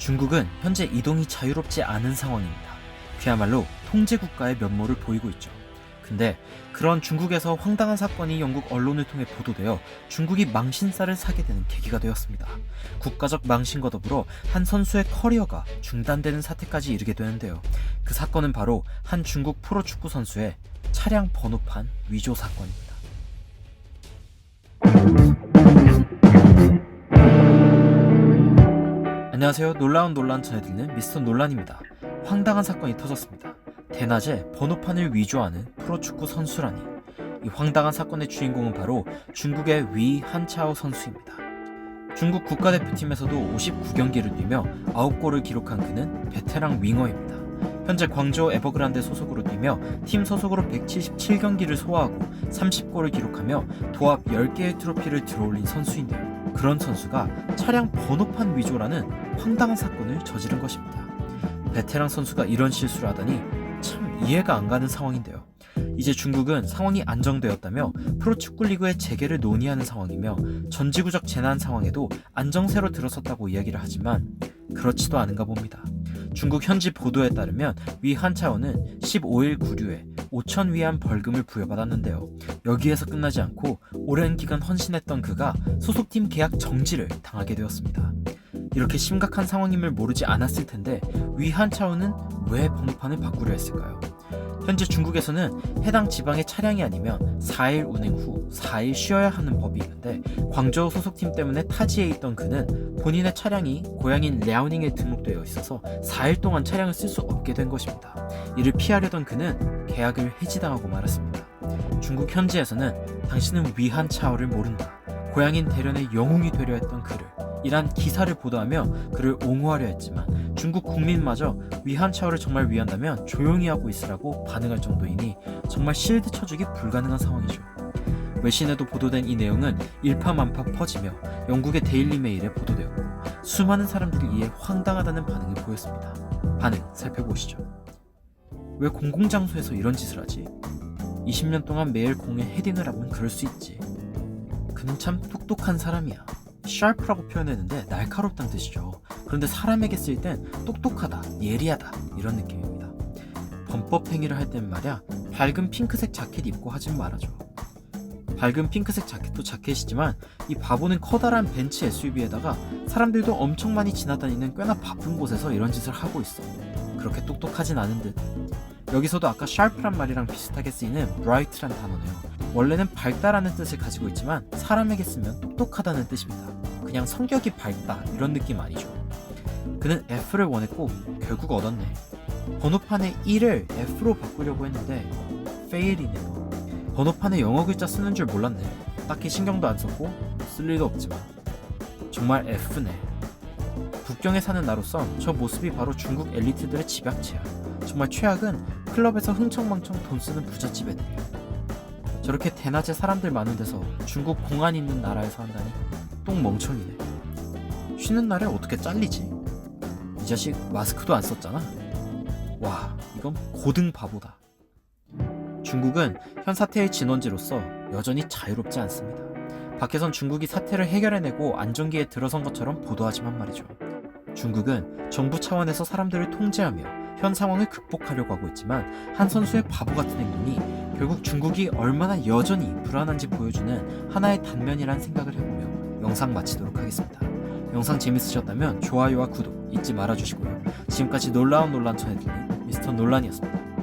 중국은 현재 이동이 자유롭지 않은 상황입니다. 그야말로 통제국가의 면모를 보이고 있죠. 근데 그런 중국에서 황당한 사건이 영국 언론을 통해 보도되어 중국이 망신살을 사게 되는 계기가 되었습니다. 국가적 망신과 더불어 한 선수의 커리어가 중단되는 사태까지 이르게 되는데요. 그 사건은 바로 한 중국 프로축구 선수의 차량 번호판 위조 사건입니다. 안녕하세요. 놀라운 논란 전해드리는 미스터 논란입니다. 황당한 사건이 터졌습니다. 대낮에 번호판을 위조하는 프로축구 선수라니. 이 황당한 사건의 주인공은 바로 중국의 위 한차오 선수입니다. 중국 국가대표팀에서도 59경기를 뛰며 9골을 기록한 그는 베테랑 윙어입니다. 현재 광저우 에버그란데 소속으로 뛰며 팀 소속으로 177경기를 소화하고 30골을 기록하며 도합 10개의 트로피를 들어올린 선수인데요. 그런 선수가 차량 번호판 위조라는 황당한 사건을 저지른 것입니다. 베테랑 선수가 이런 실수를 하다니 참 이해가 안 가는 상황인데요. 이제 중국은 상황이 안정되었다며 프로축구 리그의 재개를 논의하는 상황이며 전지구적 재난 상황에도 안정세로 들어섰다고 이야기를 하지만 그렇지도 않은가 봅니다. 중국 현지 보도에 따르면 위 한차오는 15일 구류에 5천 위안 벌금을 부여받았는데요. 여기에서 끝나지 않고 오랜 기간 헌신했던 그가 소속팀 계약 정지를 당하게 되었습니다. 이렇게 심각한 상황임을 모르지 않았을 텐데 위 한차오는 왜 번호판을 바꾸려 했을까요? 현재 중국에서는 해당 지방의 차량이 아니면 4일 운행 후 4일 쉬어야 하는 법이 있는데 광저우 소속팀 때문에 타지에 있던 그는 본인의 차량이 고향인 랴오닝에 등록되어 있어서 4일 동안 차량을 쓸 수 없게 된 것입니다. 이를 피하려던 그는 계약을 해지당하고 말았습니다. 중국 현지에서는 당신은 위한차오를 모른다. 고향인 대련의 영웅이 되려 했던 그를 이란 기사를 보도하며 그를 옹호하려 했지만 중국 국민마저 위한차오를 정말 위한다면 조용히 하고 있으라고 반응할 정도이니 정말 실드 쳐주기 불가능한 상황이죠. 외신에도 보도된 이 내용은 일파만파 퍼지며 영국의 데일리 메일에 보도되었고 수많은 사람들이 이에 황당하다는 반응을 보였습니다. 반응 살펴보시죠. 왜 공공장소에서 이런 짓을 하지? 20년 동안 매일 공에 헤딩을 하면 그럴 수 있지. 그는 참 똑똑한 사람이야. sharp라고 표현했는데 날카롭다는 뜻이죠. 그런데 사람에게 쓸 땐 똑똑하다, 예리하다 이런 느낌입니다. 범법 행위를 할 때는 말야 밝은 핑크색 자켓 입고 하진 말아줘. 밝은 핑크색 자켓도 자켓이지만 이 바보는 커다란 벤츠 SUV에다가 사람들도 엄청 많이 지나다니는 꽤나 바쁜 곳에서 이런 짓을 하고 있어. 그렇게 똑똑하진 않은 듯. 여기서도 아까 sharp란 말이랑 비슷하게 쓰이는 bright란 단어네요. 원래는 밝다라는 뜻을 가지고 있지만 사람에게 쓰면 똑똑하다는 뜻입니다. 그냥 성격이 밝다 이런 느낌 아니죠. 그는 F를 원했고 결국 얻었네. 번호판의 E를 F로 바꾸려고 했는데 fail이네요. 번호판에 영어 글자 쓰는 줄 몰랐네. 딱히 신경도 안 썼고 쓸 일도 없지만 정말 F네. 북경에 사는 나로선 저 모습이 바로 중국 엘리트들의 집약체야. 정말 최악은 클럽에서 흥청망청 돈 쓰는 부잣집 애들이야. 저렇게 대낮에 사람들 많은 데서 중국 공안 있는 나라에서 한다니 똥 멍청이네. 쉬는 날에 어떻게 잘리지? 이 자식 마스크도 안 썼잖아. 와, 이건 고등 바보다. 중국은 현 사태의 진원지로서 여전히 자유롭지 않습니다. 밖에선 중국이 사태를 해결해내고 안정기에 들어선 것처럼 보도하지만 말이죠. 중국은 정부 차원에서 사람들을 통제하며 현 상황을 극복하려고 하고 있지만 한 선수의 바보 같은 행동이 결국 중국이 얼마나 여전히 불안한지 보여주는 하나의 단면이란 생각을 해보며 영상 마치도록 하겠습니다. 영상 재밌으셨다면 좋아요와 구독 잊지 말아주시고요. 지금까지 놀라운 논란 전해드린 미스터 논란이었습니다.